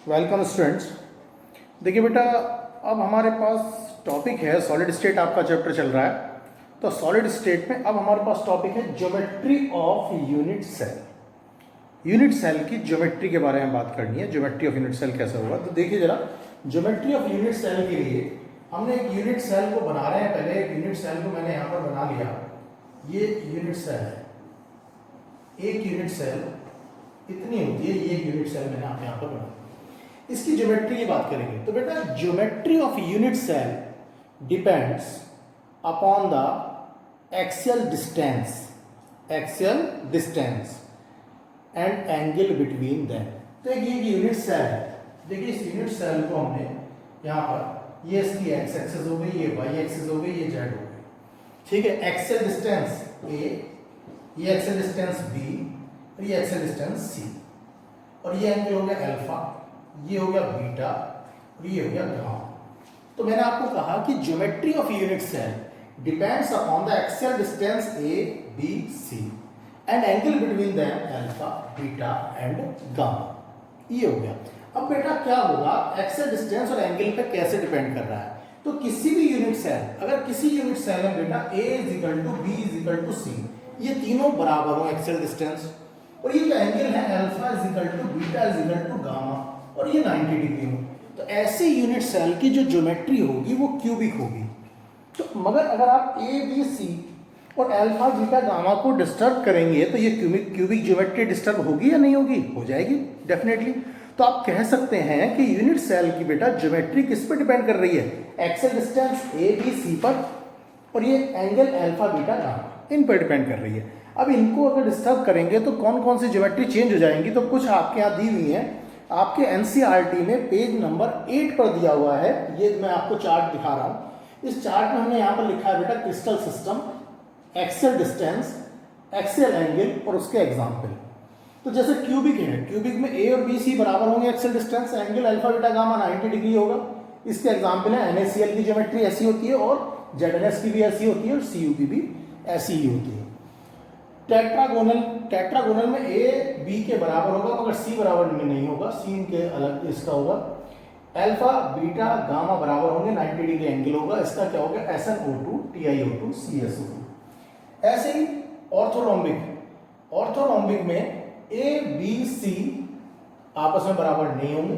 Welcome students. देखिए बेटा, अब हमारे पास टॉपिक है सॉलिड स्टेट, आपका चैप्टर चल रहा है। तो सॉलिड स्टेट में अब हमारे पास टॉपिक है geometry of unit cell. Unit cell की ज्योमेट्री के बारे में बात करनी है। ज्योमेट्री ऑफ यूनिट सेल कैसे होगा, तो देखिए जरा, ज्योमेट्री ऑफ यूनिट सेल के लिए हमने एक यूनिट सेल को बना रहे हैं। पहले एक यूनिट सेल को मैंने यहाँ पर बना लिया। ये यूनिट सेल है, एक यूनिट सेल इतनी होती है, ये एक यूनिट सेल मैंने यहाँ पर बना। इसकी ज्योमेट्री की बात करेंगे तो बेटा, geometry of unit cell depends upon the axial distance and angle between them. तो एक ये यूनिट सेल है। देखिए, इस यूनिट सेल को हमने यहाँ पर, ये इसकी एक्स एक्सिस हो गई, ये वाई एक्सिस हो गई, ये जेड हो गई, ठीक है। एक्सियल डिस्टेंस ए, ये एक्सियल डिस्टेंस बी, और ये एक्सियल डिस्टेंस सी, और ये एंगल हो गया अल्फा, ये हो गया बीटा, और ये हो गया गामा। तो मैंने आपको कहा कि geometry of unit cell depends upon the axial distance A B C and angle between them alpha beta and gamma. ये हो गया। अब बेटा क्या होगा, एक्सियल डिस्टेंस और एंगल पे कैसे डिपेंड कर रहा है। तो किसी भी यूनिट सेल, अगर किसी यूनिट सेल में बेटा a equal to B equal to C, ये तीनों बराबर हो एक्सियल डिस्टेंस, और ये जो एंगल है alpha equal to beta equal to gamma, और ये 90 डिग्री हो, तो ऐसे यूनिट सेल की जो ज्योमेट्री होगी वो क्यूबिक होगी। तो मगर अगर आप ए बी सी और अल्फा बीटा गामा को डिस्टर्ब करेंगे तो ये क्यूबिक ज्योमेट्री डिस्टर्ब होगी या नहीं होगी? हो जाएगी डेफिनेटली। तो आप कह सकते हैं कि यूनिट सेल की बेटा ज्योमेट्री किस पर डिपेंड कर रही है? Axial distance A B C पर, और ये एंगल अल्फा बीटा गामा, इन पर डिपेंड कर रही है। अब इनको अगर डिस्टर्ब करेंगे तो कौन कौन सी ज्योमेट्री चेंज हो जाएंगी? तो कुछ आपके यहाँ दी हुई है, आपके एनसीईआरटी में पेज नंबर 8 पर दिया हुआ है। ये मैं आपको चार्ट दिखा रहा हूं। इस चार्ट में हमने यहाँ पर लिखा है बेटा crystal system, axial distance, axial angle और उसके एग्जाम्पल। तो जैसे क्यूबिक है, क्यूबिक में ए और बी सी बराबर होंगे, axial distance angle alpha beta gamma 90 degree होगा। इसके एग्जाम्पल है NaCl की ज्योमेट्री ऐसी होती है, और ZnS की भी ऐसी होती है, और Cu की भी ऐसी ही होती है। टेट्रागोनल में ए बी के बराबर होगा, मगर सी बराबर में नहीं होगा, सी इनके अलग इसका होगा। अल्फा बीटा गामा बराबर होंगे, 90 डिग्री एंगल होगा। इसका क्या होगा? SnO2 TiO2 CSO2। ऐसे ही ऑर्थोरोम्बिक में ए बी सी आपस में बराबर नहीं होंगे।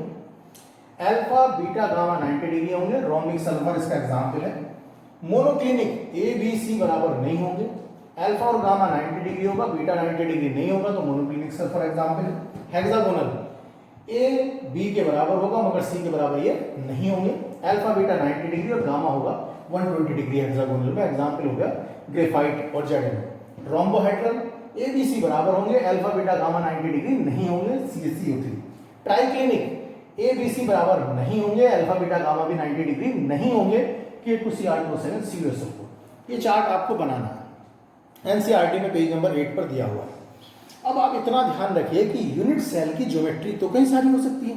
अल्फा बीटा गामा 90 डिग्री होंगे, रोम्बिक सल्फर इसका एग्जाम्पल है। मोनोक्लिनिक ए बी सी बराबर नहीं होंगे, अल्फा और गामा 90 डिग्री होगा, बीटा 90 डिग्री नहीं होगा, तो मोनोक्लिनिक सल्फर एग्जाम्पल है। हेक्सागोनल ए बी के बराबर होगा, मगर सी के बराबर ये नहीं होंगे। अल्फा बीटा 90 डिग्री और गामा होगा 120 डिग्री हेक्सागोनल में, एग्जाम्पल हो गया ग्रेफाइट और जेडन। रोम्बोहेड्रल ए बी सी बराबर होंगे, अल्फा बीटा गामा 90 डिग्री नहीं होंगे, CSCO3। ट्राइक्लिनिक ए बी सी बराबर नहीं होंगे, अल्फा बीटा गामा भी 90 डिग्री नहीं होंगे, K2CR2O7 CuSO4। ये चार्ट आपको बनाना है, एनसीईआरटी में पेज नंबर 8 पर दिया हुआ है। अब आप इतना ध्यान रखिए कि यूनिट सेल की ज्योमेट्री तो कई सारी हो सकती है,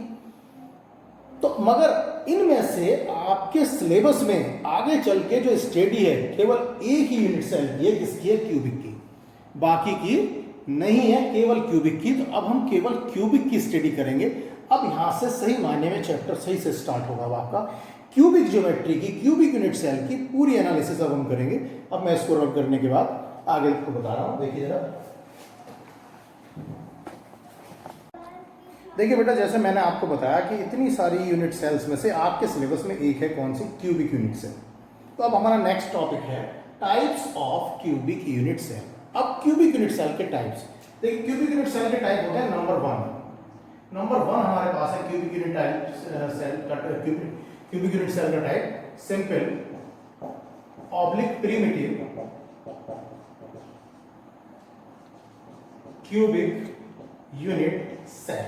तो मगर इनमें से आपके सिलेबस में आगे चल के जो स्टडी है केवल एक ही यूनिट सेल की है, किसकी है? क्यूबिक की, बाकी की नहीं है, केवल क्यूबिक की। तो अब हम केवल क्यूबिक की स्टडी करेंगे। अब यहां से सही मायने में चैप्टर सही से स्टार्ट होगा अब आपका। क्यूबिक ज्योमेट्री की, क्यूबिक यूनिट सेल की पूरी एनालिसिस अब हम करेंगे। अब मैं इसको रब करने के बाद आगे को बता रहा हूं। देखिए जरा, देखिए बेटा, जैसे मैंने आपको बताया कि इतनी सारी यूनिट सेल्स में से आपके सिलेबस में एक है, कौन सी? Cubic unit cell. तो अब हमारा नेक्स्ट टॉपिक है types of cubic unit cell. अब क्यूबिक यूनिट सेल के टाइप्स देखिए। क्यूबिक यूनिट सेल के टाइप होते हैं नंबर वन हमारे पास है क्यूबिक यूनिट सेल का। क्यूबिक यूनिट सेल का type simple oblique primitive cubic unit cell.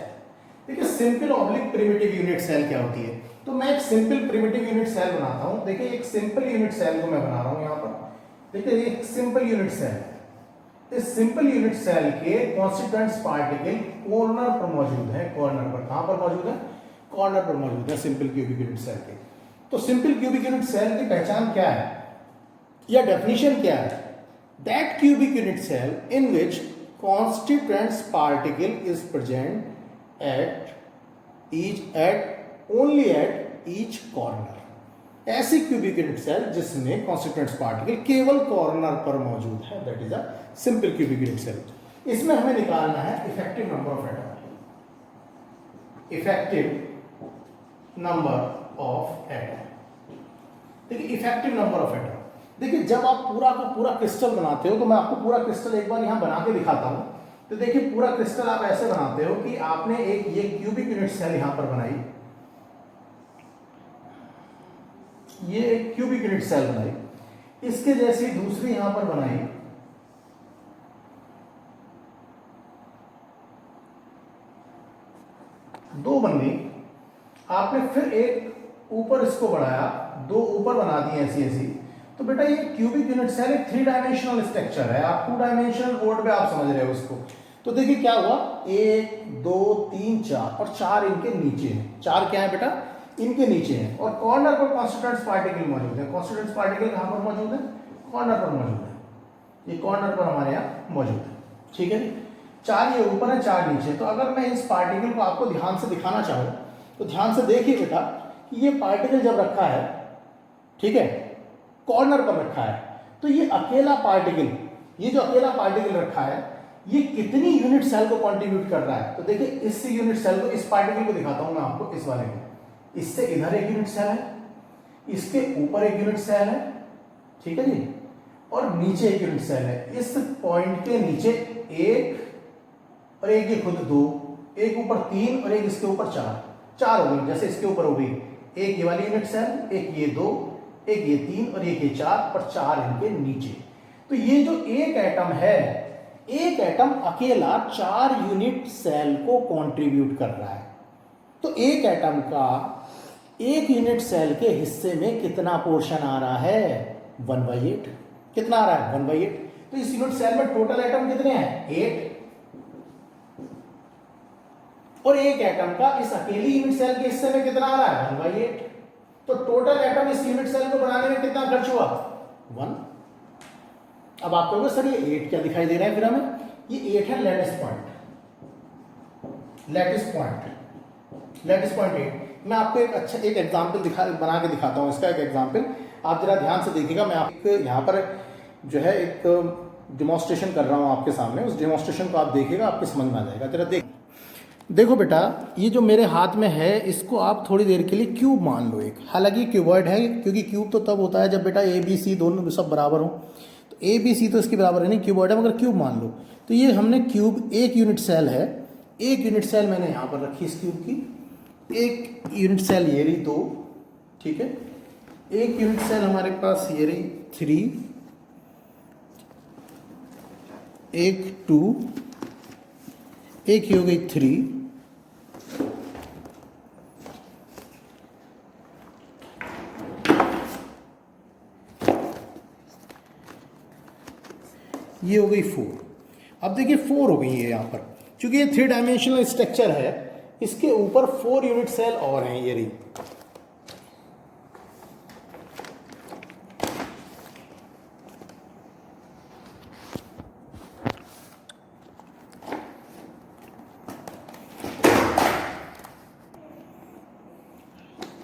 देखिए, simple oblique primitive unit cell क्या होती है? तो मैं एक सिंपल प्रिमिटिव यूनिट सेल बनाता हूं। देखिए, एक सिंपल यूनिट सेल को मैं बना रहा हूं यहां पर। देखिए, एक सिंपल यूनिट सेल, इस सिंपल यूनिट सेल के कॉन्स्टिट्यूएंट्स पार्टिकल कॉर्नर पर मौजूद है। कॉर्नर पर, कहां पर मौजूद है? कॉर्नर पर मौजूद है सिंपल क्यूबिक यूनिट सेल के। तो सिंपल क्यूबिक यूनिट सेल की पहचान क्या है या डेफिनेशन क्या है? That cubic unit cell in which constituents particle is present at each at only at each corner. ऐसी क्यूबिक यूनिट सेल जिसमें कॉन्स्टिट्यूएंट्स पार्टिकल केवल कॉर्नर पर मौजूद है, that is a simple cubic unit cell. इसमें हमें निकालना है effective number of atom, effective number of atom. देखिए इफेक्टिव नंबर ऑफ एटम, देखिए जब आप पूरा का पूरा क्रिस्टल बनाते हो, तो मैं आपको पूरा क्रिस्टल एक बार यहां बना के दिखाता हूं। तो देखिए पूरा क्रिस्टल आप ऐसे बनाते हो कि आपने एक ये क्यूबिक यूनिट सेल यहां पर बनाई, ये एक क्यूबिक यूनिट सेल बनाई, इसके जैसी दूसरी यहां पर बनाई, दो बन गई। आपने फिर एक ऊपर इसको बढ़ाया, दो ऊपर बना दी ऐसी ऐसी। तो बेटा ये क्यूबिक यूनिट सेल एक 3 डायमेंशनल स्ट्रक्चर है, आप 2 डायमेंशनल बोर्ड पे आप समझ रहे हो इसको। तो देखिए क्या हुआ, 1 2 3 4 और 4 इनके नीचे हैं। 4 क्या है बेटा, इनके नीचे हैं। और कॉर्नर पर कॉन्स्टिट्यूएंट्स पार्टिकल मौजूद है। कॉन्स्टिट्यूएंट्स पार्टिकल कहां पर मौजूद है, कॉर्नर पर मौजूद है। ये कॉर्नर पर हमारे यहाँ मौजूद है, ठीक है। 4 ये ऊपर है, 4 नीचे। तो अगर मैं इस पार्टिकल को आपको ध्यान से दिखाना चाहूं, तो ध्यान से देखिए बेटा कि ये पार्टिकल जब रखा है, ठीक है, कॉर्नर पर रखा है, तो ये अकेला पार्टिकल, ये जो अकेला पार्टिकल रखा है, ये कितनी यूनिट सेल को कंट्रीब्यूट कर रहा है। तो देखिए इस यूनिट सेल को, इस पार्टिकल को दिखाता हूं मैं आपको, इस वाले को। इससे इधर एक यूनिट सेल है, इसके ऊपर एक यूनिट सेल है, ठीक है जी, और नीचे एक यूनिट सेल है। इस पॉइंट के नीचे एक और एक, ये खुद 2, एक ऊपर 3 और एक इसके ऊपर 4 हो गई। जैसे इसके ऊपर हो गई एक ये वाली यूनिट सेल, एक ये 2, एक ये 3 और एक ये 4 और 4 इनके नीचे। तो ये जो एक एटम है, एक एटम अकेला 4 यूनिट सेल को कंट्रीब्यूट कर रहा है। तो एक एटम का एक यूनिट सेल के हिस्से में कितना पोर्शन आ रहा है, 1/8। कितना आ रहा है, 1/8। तो इस यूनिट सेल में टोटल एटम कितने हैं, 8। और एक एटम का इस अकेली यूनिट सेल के हिस्से में कितना आ रहा है, 1/8। तो टोटल एटम इस यूनिट सेल को बनाने में कितना खर्च हुआ, 1। अब आप कहोगे सर ये 8 क्या दिखाई दे रहा है फिर हमें, ये 8 है lattice point, lattice point, lattice point 8। मैं आपको एक अच्छा एक एग्जांपल बना के दिखाता हूं, इसका एक एग्जांपल आप जरा ध्यान से देखिएगा। मैं आपको यहाँ पर जो है एक डेमोन्स्ट्रेशन कर रहा हूँ आपके सामने, उस डेमोन्स्ट्रेशन को आप देखिएगा, आपको समझ में आ जाएगा। जरा देखो बेटा, ये जो मेरे हाथ में है, इसको आप थोड़ी देर के लिए क्यूब मान लो एक। हालांकि क्यूबॉइड है, क्योंकि क्यूब तो तब होता है जब बेटा ए बी सी दोनों सब बराबर हो। तो ए बी सी तो इसके बराबर है नहीं, क्यूबॉइड है, मगर क्यूब मान लो। तो ये हमने क्यूब, एक यूनिट सेल है, एक यूनिट सेल मैंने यहाँ पर रखी इस क्यूब की, एक यूनिट सेल ये रही 2, ठीक है, एक यूनिट सेल हमारे पास ये रही 3, एक 2, एक ही हो गई 3, ये हो गई 4। अब देखिए 4 हो गई है यहाँ पर, क्योंकि ये 3 डायमेंशनल स्ट्रक्चर है, इसके ऊपर 4 यूनिट सेल और हैं, ये रही।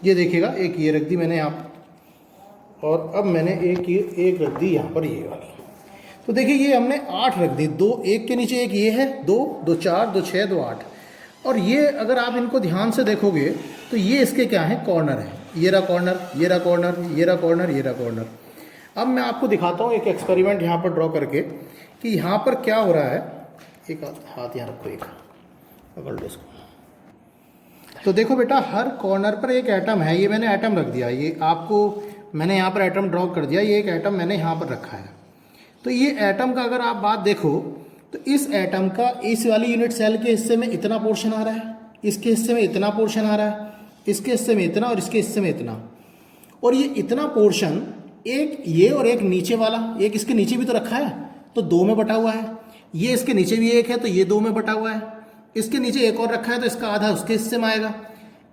ये देखिएगा, एक ये रख दी मैंने यहाँ पर, और अब मैंने एक रख दी यहाँ पर ये वाली। तो देखिए ये हमने 8 रख दी, 2 एक के नीचे एक ये है, 2 2 4 2 6 2 8। और ये अगर आप इनको ध्यान से देखोगे तो ये इसके क्या है, कॉर्नर है। ये रहा कॉर्नर, ये रहा कॉर्नर, ये रहा कॉर्नर, ये रहा कॉर्नर। अब मैं आपको दिखाता हूँ एक एक्सपेरिमेंट यहाँ पर ड्रॉ करके कि यहाँ पर क्या हो रहा है। एक हाथ यहाँ रखो, एक पकड़ लो इसको। तो देखो बेटा, हर कॉर्नर पर एक एटम है, ये मैंने एटम रख दिया, ये आपको मैंने यहाँ पर एटम ड्रॉ कर दिया, ये एक एटम मैंने यहाँ पर रखा है। तो ये एटम का अगर आप बात देखो, तो इस एटम का इस वाली यूनिट सेल के हिस्से में इतना पोर्शन आ रहा है, इसके हिस्से में इतना पोर्शन आ रहा है, इसके हिस्से में इतना और इसके हिस्से में इतना। और ये इतना पोर्शन एक ये और एक नीचे वाला, एक इसके नीचे भी तो रखा है, तो 2 में बटा हुआ है। ये इसके नीचे भी एक है, तो ये 2 में बटा हुआ है। इसके नीचे एक और रखा है, तो इसका आधा उसके हिस्से में आएगा,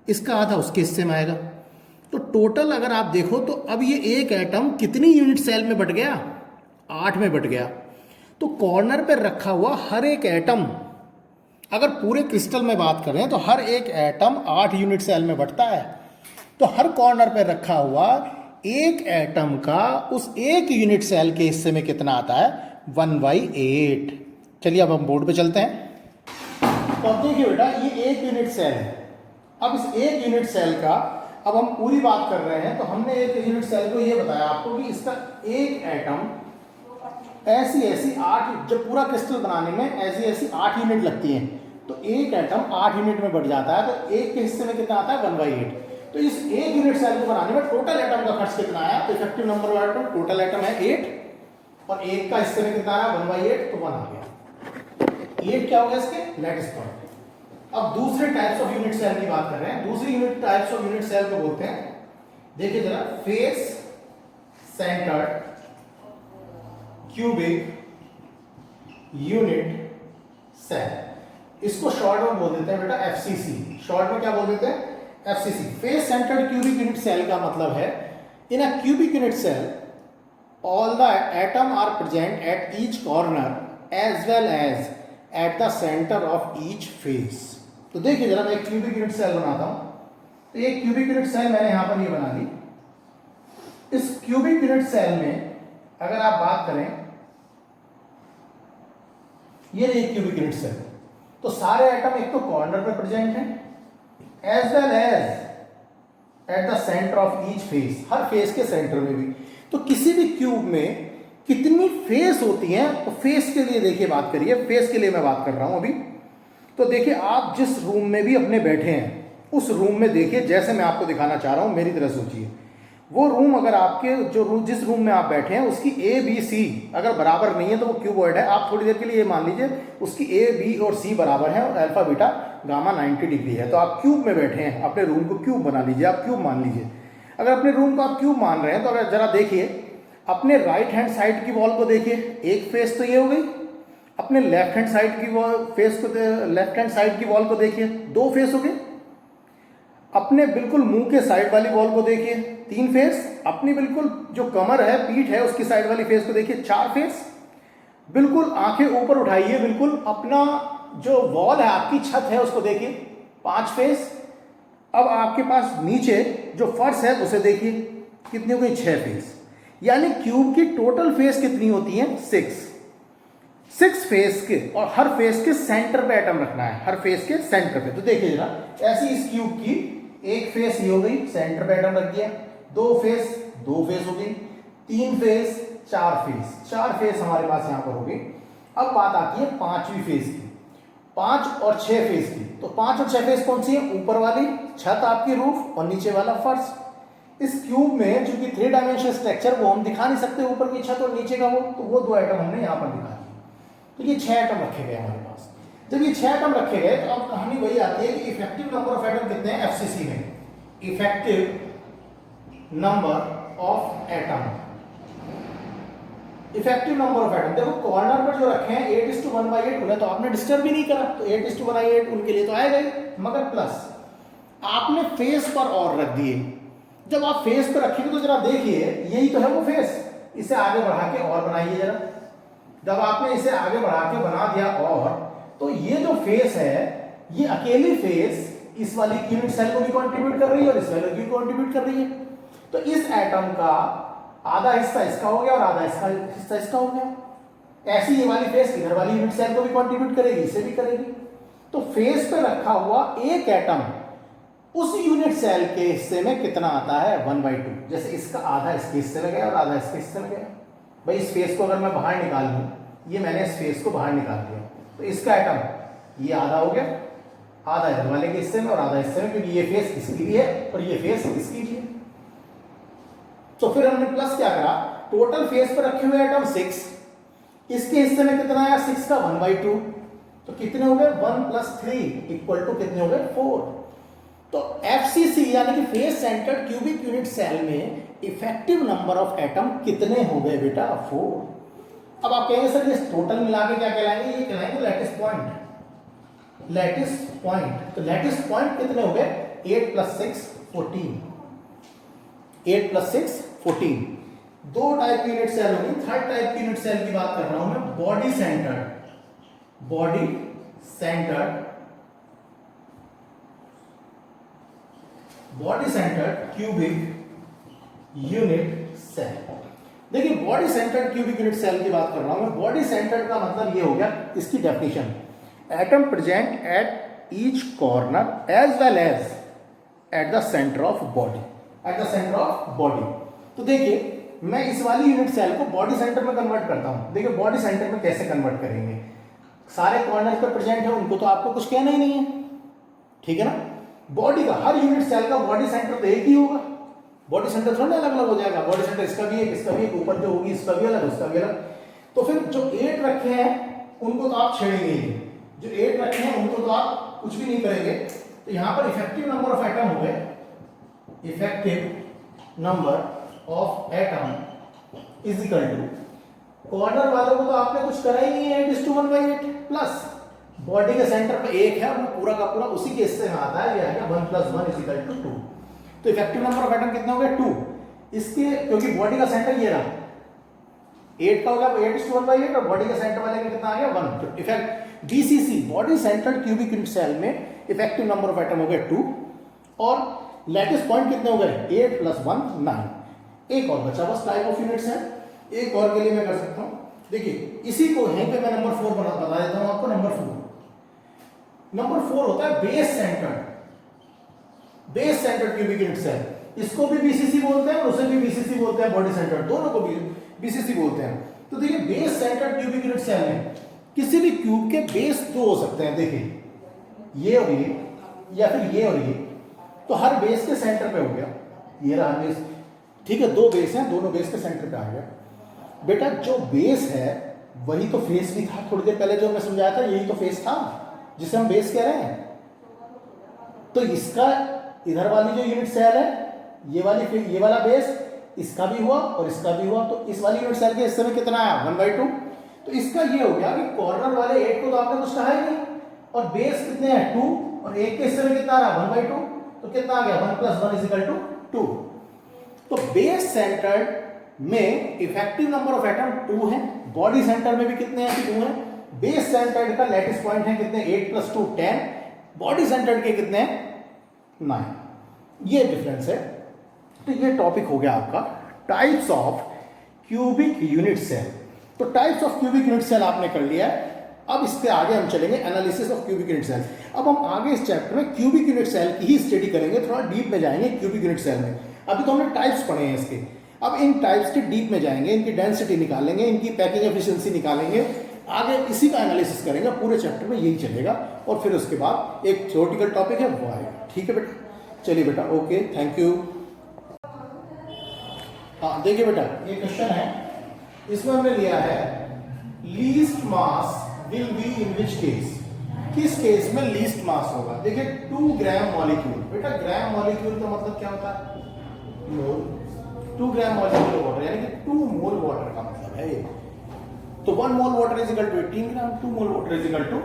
इसका आधा उसके हिस्से में आएगा। तो टोटल अगर आप देखो तो अब ये एक एटम कितनी यूनिट सेल में बट गया, 8 में बट गया। तो कॉर्नर पर रखा हुआ हर एक एटम अगर पूरे क्रिस्टल में बात करें तो हर एक एटम 8 यूनिट सेल में बंटता है, तो हर कॉर्नर पे रखा हुआ एक एटम का उस एक यूनिट सेल के हिस्से में कितना आता है, 1/8। चलिए अब हम बोर्ड पे चलते हैं। तो अब देखिए बेटा, ये एक यूनिट सेल है। अब इस एक यूनिट सेल का अब हम पूरी बात कर रहे हैं, तो हमने एक यूनिट सेल को ये बताया आपको कि इसका एक एटम ऐसी ऐसी 8, जब पूरा क्रिस्टल बनाने में ऐसी ऐसी 8 यूनिट लगती हैं, तो एक एटम 8 यूनिट में बढ़ जाता है, तो एक के हिस्से में कितना आता है, 1/8। तो इस एक यूनिट सेल को बनाने में टोटल एटम का खर्च कितना आया, तो effective number of atom, total atom है 8 और एक का हिस्से में कितना आया, 1/8, तो 1 आ गया। 8 क्या हो गया इसके, लैटिस पॉइंट। अब दूसरे टाइप्स ऑफ यूनिट सेल की बात कर रहे हैं। दूसरी unit types of unit cell को बोलते हैं, देखिए जरा, face centred cubic unit cell. इसको शॉर्ट में बोल देते हैं बेटा एफसीसी। शॉर्ट में क्या बोल देते हैं, FCC. Face centred cubic unit cell का मतलब है, in a cubic unit cell all the atom are present at each corner as well as at the centre of each face. तो देखिए जरा, मैं एक क्यूबिक यूनिट सेल बनाता हूं। तो एक क्यूबिक यूनिट सेल मैंने यहां पर ये बना ली। इस क्यूबिक यूनिट सेल में अगर आप बात करें, ये एक क्यूबिक यूनिट सेल, तो सारे एटम एक तो कॉर्नर पे प्रेजेंट हैं as well as at the centre of each face, हर फेस के सेंटर में भी। तो किसी भी क्यूब में कितनी फेस होती हैं, तो फेस के लिए देखिए बात करिए, फेस के लिए मैं बात कर रहा हूं अभी। तो देखिए, आप जिस रूम में भी अपने बैठे हैं, उस रूम में देखिए, जैसे मैं आपको दिखाना चाह रहा हूं, मेरी तरह सोचिए। वो रूम अगर आपके जो रूम, जिस रूम में आप बैठे हैं, उसकी ए बी सी अगर बराबर नहीं है तो वो क्यूबॉइड है। आप थोड़ी देर के लिए ये मान लीजिए उसकी ए बी और सी बराबर है और अल्फा बीटा गामा 90 डिग्री है, तो आप क्यूब में बैठे हैं। अपने रूम को क्यूब बना लीजिए, आप क्यूब मान लीजिए। अगर अपने रूम को आप क्यूब मान रहे हैं, तो अगर जरा देखिए, अपने राइट हैंड साइड की वॉल को देखिए, एक फेस तो ये हो गई। अपने लेफ्ट हैंड साइड की फेस को, लेफ्ट हैंड साइड की वॉल को देखिए, 2 फेस हो गए। अपने बिल्कुल मुंह के साइड वाली वॉल को देखिए, 3 फेस। अपनी बिल्कुल जो कमर है, पीठ है, उसकी साइड वाली फेस को देखिए, 4 फेस। बिल्कुल आंखें ऊपर उठाइए, बिल्कुल अपना जो वॉल है, आपकी छत है, उसको देखिए, 5 फेस। अब आपके पास नीचे जो फर्श है उसे देखिए, कितनी हो गई, 6 फेस। यानी क्यूब की टोटल फेस कितनी होती है, 6 फेस के, और हर फेस के सेंटर पे एटम रखना है, हर फेस के सेंटर पे। तो देखिए जरा, ऐसी इस क्यूब की एक फेस ये हो गई, सेंटर पे एटम रख दिया। 2 फेस हो गई, 3 फेस, 4 फेस, 4 फेस हमारे पास यहां पर हो गई। अब बात आती है 5वीं फेस की, 5 और 6 फेस की। तो 5 और 6 फेस कौन सी है, ऊपर वाली छत आपकी रूफ और नीचे वाला फर्श। इस क्यूब में चूंकि 3 डायमेंशनल स्ट्रक्चर, वो हम दिखा नहीं सकते ऊपर की छत और नीचे का वो, तो वो 2 आइटम हमने यहां पर दिखा दिए। तो ये 6 आइटम रखे गए हमारे पास। जब ये 6 आइटम रखे गए, तो अब कहानी वही आती है कि इफेक्टिव नंबर ऑफ एटम कितने हैं एफसीसी में। Effective number of atom, effective number of atom, देखो कॉर्नर पर जो रखे हैं 8:1/8, उन्हें तो आपने डिस्टर्ब भी नहीं करा, तो 8:1/8 उनके लिए तो आएगा ही। मगर प्लस आपने फेस पर और रख दिए। जब आप फेस पर रखेंगे तो जरा देखिए, यही तो है वो फेस, इसे आगे बढ़ा के और बनाइए जरा। जब आपने इसे आगे बढ़ा के बना दिया और, तो ये जो फेस है, ये अकेली फेस इस वाली यूनिट सेल को भी कंट्रीब्यूट कर रही है और इस वाले को भी कंट्रीब्यूट कर रही है। तो इस एटम का आधा हिस्सा इसका हो गया और आधा हिस्सा इसका हो गया। ऐसी ये वाली फेस इधर वाली यूनिट सेल को भी कंट्रीब्यूट करेगी, इसे भी करेगी। तो फेस पे रखा हुआ एक एटम उस यूनिट सेल के हिस्से में कितना आता है, 1/2। जैसे इसका आधा इसके हिस्से में गया और आधा इसके हिस्से में गया। भाई इस फेस को अगर मैं बाहर निकाल लूं, ये मैंने इस फेस को बाहर निकाल दिया, तो इसका एटम ये आधा हो गया, आधा इधर वाले के हिस्से में और आधा हिस्से में, क्योंकि ये फेस इसकी भी है और ये फेस इसकी भी है। तो फिर हमने प्लस क्या करा, टोटल फेस पर रखे हुए एटम 6, इसके हिस्से में कितना आया, 6 का 1/2। तो कितने हो गए, 1 + 3 इक्वल टू कितने हो गए, 4। तो एफसीसी यानी कि face centred cubic unit cell में इफेक्टिव नंबर ऑफ एटम कितने हो गए बेटा, 4। अब आप कहेंगे सर ये टोटल मिला के क्या कहलाएंगे, ये कहलाएंगे लैटिस पॉइंट। लैटिस पॉइंट, तो लैटिस पॉइंट कितने हो गए, 8 + 6 14। 8 + 6 14। 2 टाइप की यूनिट सेल होगी। थर्ड टाइप की यूनिट सेल की बात कर रहा हूं मैं, body centred. Body centred cubic unit cell. देखिए body centred cubic unit cell की बात कर रहा हूं मैं। बॉडी सेंटर्ड का मतलब ये हो गया, इसकी definition, atom present at each corner as well as at the centre of body, at the centre of body. तो देखिए मैं इस वाली यूनिट सेल को बॉडी सेंटर में कन्वर्ट करता हूं। देखिए बॉडी सेंटर में कैसे कन्वर्ट करेंगे, सारे कॉर्नर पर प्रेजेंट है, उनको तो आपको कुछ कहना ही नहीं है, ठीक है ना। बॉडी का हर यूनिट सेल का बॉडी सेंटर तो एक ही होगा, बॉडी सेंटर थोड़ा अलग अलग हो जाएगा। बॉडी सेंटर इसका भी एक, इसका भी एक, ऊपर जो होगी इसका भी अलग, उसका भी अलग। तो फिर जो 8 रखे हैं उनको तो आप छेड़ेंगे ही, जो 8 रखे हैं उनको तो आप कुछ भी नहीं करेंगे। तो यहां पर इफेक्टिव नंबर ऑफ एटम हो गए, effective number of atom is equal to, corner वालों को तो आपने कुछ करा ही नहीं है, 8:1/8 प्लस बॉडी के सेंटर पे एक है, वो पूरा का पूरा उसी के हिस्से में आता है, ये आएगा 1 + 1 = 2। तो इफेक्टिव नंबर ऑफ एटम कितना हो गया 2, इसके क्योंकि बॉडी का सेंटर ये रहा 8 का हो गया 8:1/8 और बॉडी के सेंटर वाले में कितना आ गया 1। तो effect BCC body centred cubic unit cell में इफेक्टिव नंबर ऑफ एटम हो गया 2 और लैटिस पॉइंट कितने हो गए 8 + 1 9। एक और बचा बस टाइप ऑफ यूनिट्स है, एक और के लिए मैं कर सकता हूं। देखिए इसी को यहीं पे मैं नंबर 4 बता देता हूं आपको। नंबर 4 होता है base centred, base centred cubic unit cell. इसको भी बीसीसी बोलते हैं और उसे भी बीसीसी बोलते हैं, बॉडी सेंटर्ड, दोनों को भी बीसीसी बोलते हैं। तो देखिए base centred cubic unit cell में किसी भी क्यूब के बेस 2 हो सकते हैं, देखिए ये और ये, या फिर ये और ये। तो हर बेस के सेंटर पे हो गया, ये रहा बेस, ठीक है, 2 बेस हैं, दोनों बेस के सेंटर पे आ गया। बेटा जो बेस है वही तो फेस भी था, थोड़ी देर पहले जो मैं समझाया था यही तो फेस था जिसे हम बेस कह रहे हैं। तो इसका इधर वाली जो यूनिट सेल है ये वाला बेस, इसका भी हुआ और इसका भी हुआ, तो इस वाली यूनिट सेल के हिस्से में कितना आया 1/2। तो इसका ये हो गया कि कॉर्नर वाले 8 को तो आपने कुछ कहा ही नहीं, और बेस कितने हैं 2, और एक के हिस्से में कितना आ रहा 1/2, तो कितना आ गया 1 + 1 = 2। तो बेस सेंटर्ड में इफेक्टिव नंबर ऑफ एटम 2 है, बॉडी सेंटर में भी कितने हैं 2 हैं। बेस सेंटर्ड का लैटिस पॉइंट है कितने 8 + 2 10, बॉडी सेंटर्ड के कितने 9। ये डिफरेंस है। तो ये टॉपिक हो गया आपका types of cubic unit cell. तो types of cubic unit cell आपने कर लिया है। अब इसके आगे हम चलेंगे analysis of cubic unit cell. अब हम आगे इस चैप्टर में क्यूबिक यूनिट सेल की ही स्टडी करेंगे, थोड़ा डीप में जाएंगे क्यूबिक यूनिट सेल में। अभी तो हमने टाइप्स पढ़े हैं इसके, अब इन टाइप्स के डीप में जाएंगे, इनकी डेंसिटी निकालेंगे, इनकी पैकिंग एफिशिएंसी निकालेंगे, आगे इसी का एनालिसिस करेंगे। पूरे चैप्टर में यही चलेगा और फिर उसके बाद एक थ्योरेटिकल टॉपिक है वो आएगा। ठीक है बेटा, चलिए बेटा, ओके, थैंक यू। हाँ देखिए बेटा, ये क्वेश्चन है, इसमें हमने लिया है least mass will be in which case, किस केस में लीस्ट मास होगा। देखिए 2 ग्राम मॉलिक्यूल, बेटा ग्राम मॉलिक्यूल का मतलब क्या होता है मोल, 2 ग्राम मॉलिक्यूल वाटर यानी कि 2 मोल वाटर का मतलब है ये। तो 1 mole water is equal to 18 gram, 2 mole water is equal to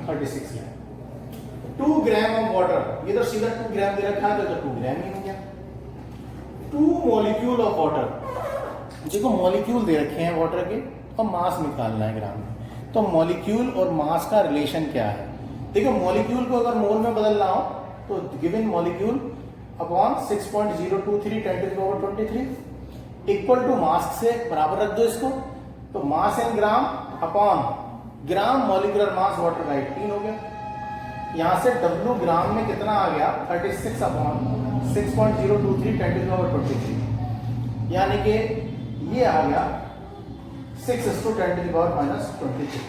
36 gram. 2 gram of water, इधर सीधा 2 ग्राम दे रखा है तो 2 ग्राम ही हो गया। 2 मॉलिक्यूल ऑफ वाटर, देखो मॉलिक्यूल दे रखे हैं वाटर के और मास निकालना है ग्राम में। तो मॉलिक्यूल और मास का रिलेशन क्या है। देखो मॉलिक्यूल को अगर मोल में बदलना हो तो given molecule upon 6.023 10⁻23 equal to mass से बराबर रख दो इसको, तो mass in gram upon gram molecular mass water का 18 हो गया। यहां से W ग्राम में कितना आ गया 36 अपॉन 6.023 10⁻23, यानी कि ये आ गया 6:10⁻⁻23।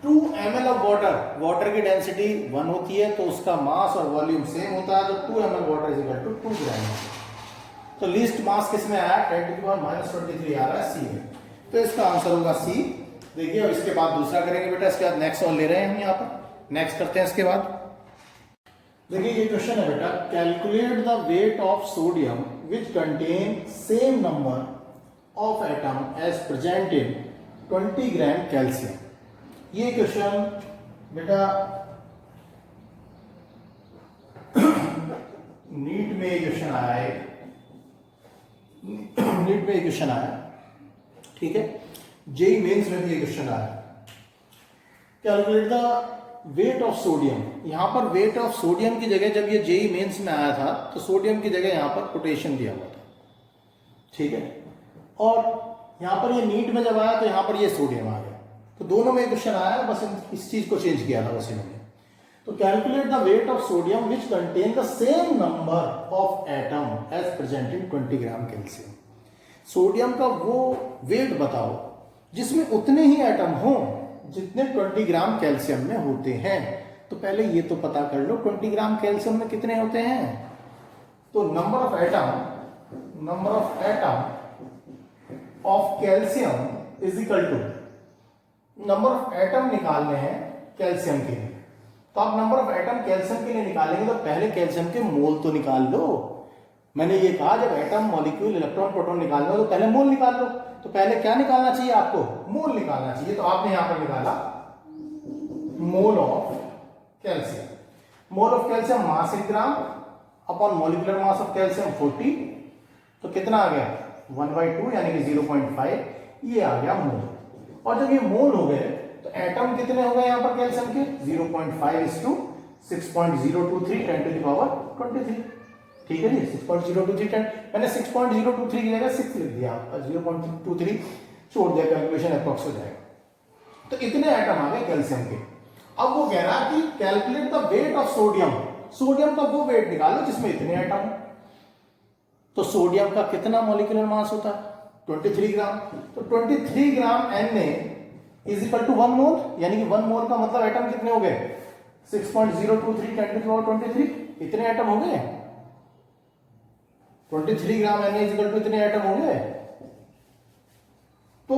2 ml ऑफ वाटर, वाटर की डेंसिटी 1 होती है तो उसका मास और वॉल्यूम सेम होता है, तो 2 ml water is equal to 2 gram. तो लीस्ट मास किसमें आया 10⁻⁻23 आ रहा है सी में, तो इसका आंसर होगा सी। देखिए अब इसके बाद दूसरा करेंगे बेटा, इसके बाद नेक्स्ट और ले रहे हैं हम यहाँ पर, नेक्स्ट करते हैं इसके बाद। देखिए ये क्वेश्चन है बेटा, calculate the weight of sodium which contain same number of atom as present in 20 gram calcium. ये क्वेश्चन बेटा नीट में ये क्वेश्चन आया है, नीट में ये क्वेश्चन आया, ठीक है, जेईई मेंस में भी ये क्वेश्चन आया। Calculate the weight of sodium, यहां पर वेट ऑफ सोडियम की जगह जब ये जेई मेंस में आया था तो सोडियम की जगह यहां पर पोटेशियम दिया हुआ था, ठीक है। और यहां पर ये नीट में जब आया तो यहां पर ये सोडियम आ गया, तो दोनों में क्वेश्चन आया, बस इस चीज को चेंज किया था बस इन्होंने। तो calculate the weight of sodium which contain the same number of atom as present in 20 gram calcium. Sodium का वो वेट बताओ जिसमें उतने ही एटम हो जितने 20 ग्राम कैल्शियम में होते हैं। तो पहले ये तो पता कर लो 20 ग्राम कैल्शियम में कितने होते हैं। तो number of atom of calcium is equal to number of atom निकालने हैं कैल्शियम के लिए। तो आप नंबर ऑफ एटम कैल्शियम के लिए निकालेंगे तो पहले कैल्शियम के मोल तो निकाल लो। मैंने ये कहा जब एटम मॉलिक्यूल इलेक्ट्रॉन प्रोटॉन निकालना हो तो पहले मोल निकाल लो। तो पहले क्या निकालना चाहिए आपको, मोल निकालना चाहिए। तो आपने यहां पर निकाला mole of calcium. Mole of calcium mass in gram upon molecular mass of calcium 40, तो कितना आ गया 1/2 यानी कि 0.5, ये आ गया मोल। और जब ये मोल हो गए तो एटम कितने हो गए यहां पर कैल्शियम के 0.5:6.023 10 to the power 23, ठीक है जी। 6.023 मैंने 6.023 की जगह 6 लिख दिया, 0.23 छोड़ दिया, कैलकुलेशन अप्रॉक्स हो जाएगा। तो इतने एटम आ गए कैल्शियम के। अब वो कह रहा कि calculate the weight of sodium, sodium का वो वेट निकालो जिसमें इतने एटम। तो सोडियम का कितना मॉलिक्यूलर मास होता है 23 ग्राम। तो 23 gram Na is equal to 1 मोल, यानी कि 1 मोल का मतलब एटम कितने हो गए 6.023 10 to the power 23, इतने एटम हो गए। 23 gram Na is equal to इतने एटम हो गए। तो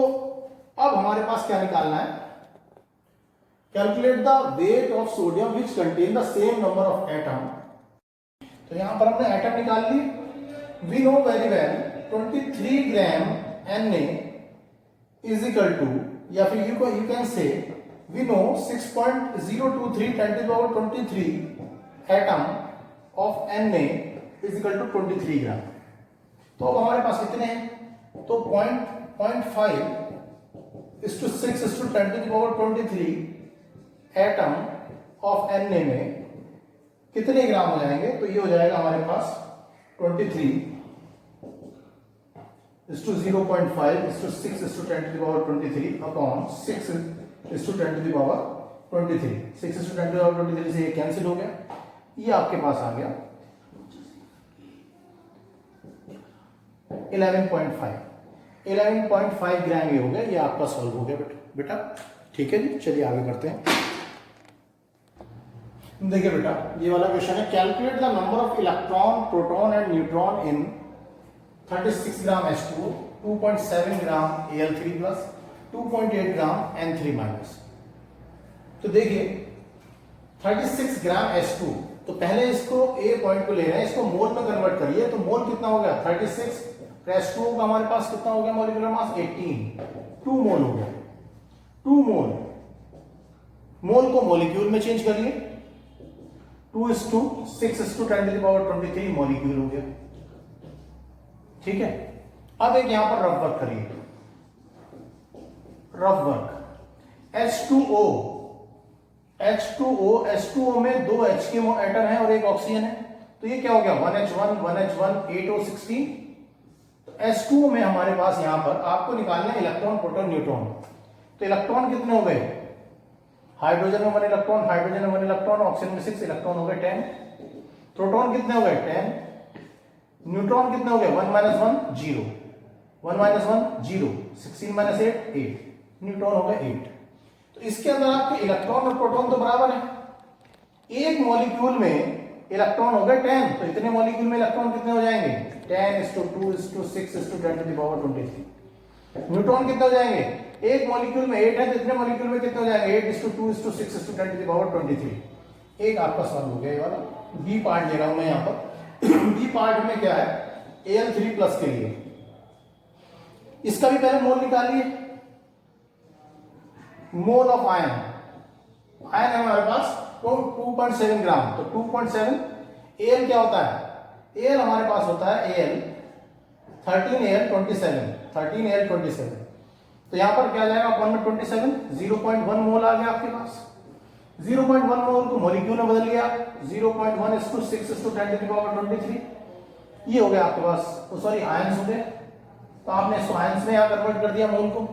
अब हमारे पास क्या निकालना है, calculate the weight of sodium which contain the same number of atom. तो यहां पर हमने एटम निकाल लिए। We know very well 23 gram Na is equal to, या फिर you can say we know 6.023 10 to the power 23 atom of Na is equal to 23 ग्राम। तो अब हमारे पास कितने हैं, तो 0.5 is to 6 is to 10 to the power 23 atom of Na में कितने ग्राम हो जाएंगे। तो ये हो जाएगा हमारे पास 23 is to 0.5 is to 6 is to 10 to the power 23 upon 6 is to 10 to the power 23, 6 is to 10 to the power 23 से ये कैंसिल हो गया, ये आपके पास आ गया 11.5 ग्राम ये हो गया। ये आपका सॉल्व हो गया बेटा, ठीक है जी। चलिए आगे करते हैं। देखिए बेटा ये वाला क्वेश्चन है, calculate the number of electron proton and neutron in 36 gram H2O, 2.7 gram Al3 plus 2.8 gram N3 minus. तो देखिए 36 ग्राम H2, तो पहले इसको A पॉइंट को ले रहे हैं, इसको मोल में कन्वर्ट करिए। तो मोल कितना हो गया 36, H2O का हमारे पास कितना हो गया मॉलिक्यूलर मास 18, 2 मोल हो गया। 2 मोल, मोल को मॉलिक्यूल में चेंज करिए, 2:6:10 to the power 23 मॉलिक्यूल हो गया, ठीक है। अब एक यहां पर रफ वर्क करिए, रफ वर्क H2O में 2 H के एटम है और एक ऑक्सीजन है। तो ये क्या हो गया 1H1 8O16। तो H2O में हमारे पास यहां पर आपको निकालना है इलेक्ट्रॉन प्रोटॉन न्यूट्रॉन। तो इलेक्ट्रॉन कितने हो गए, हाइड्रोजन में 1 इलेक्ट्रॉन, हाइड्रोजन में 1 इलेक्ट्रॉन, ऑक्सीजन में 6 इलेक्ट्रॉन हो गए 10। प्रोटॉन कितने हो गए 10, न्यूट्रॉन कितने हो गए 1 - 1 0, 1 - 1 0, 16 - 8 8, न्यूट्रॉन हो गए 8। तो इसके अंदर आपके इलेक्ट्रॉन और प्रोटॉन तो बराबर है। एक मॉलिक्यूल में इलेक्ट्रॉन हो गए 10, तो इतने मॉलिक्यूल में इलेक्ट्रॉन कितने हो जाएंगे 10:2:6:10 to the power 23। न्यूट्रॉन कितने हो जाएंगे, एक मॉलिक्यूल में 8 है तो इतने मॉलिक्यूल में कितने हो जाएंगे 8:2:6:10 to the power 23। एक आपका सॉल्व हो गया ये वाला। बी पार्ट ले रहा हूं मैं यहां पर। बी पार्ट में क्या है Al3 प्लस के लिए, इसका भी पहले मोल निकालिए। मोल ऑफ आयन, आयन है हमारे पास 2.7 ग्राम, तो 2.7 Al क्या होता है, Al हमारे पास होता है Al 13Al27। तो यहां पर क्या आ जाएगा 1 में 27, 0.1 मोल आ गया आपके पास। 0.1 मोल को मॉलिक्यूल में बदल लिया, 0.1:6:10⁻23 ये हो गया आपके पास, सॉरी आयंस हो गए, तो आपने इसको आयंस में यहाँ कन्वर्ट कर दिया मोल को।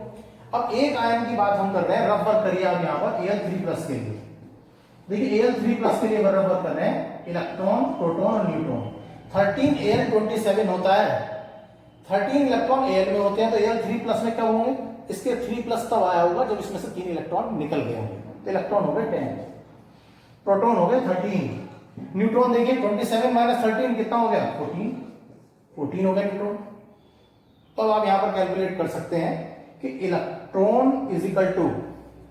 अब एक आयन की बात हम कर रहे हैं, रफ वर्क करिए आप यहाँ पर Al3+ के लिए। देखिए Al3+ के लिए रफ वर्क कर रहे हैं, इलेक्ट्रॉन, प्रोटॉन और न्यूट्रॉन। 13Al27 होता है, 13 इलेक्ट्रॉन Al में होते हैं, तो Al3+ में क्या होंगे, इसके 3+ तब आया होगा जब इसमें से 3 इलेक्ट्रॉन निकल गए होंगे, तो इलेक्ट्रॉन हो गए 10, प्रोटॉन हो गए 13, न्यूट्रॉन देखिए 27 - 13 कितना हो गया, 14 हो गया न्यूट्रॉन। तो आप यहां पर कैलकुलेट कर सकते हैं कि इलेक्ट्रॉन इज इक्वल टू,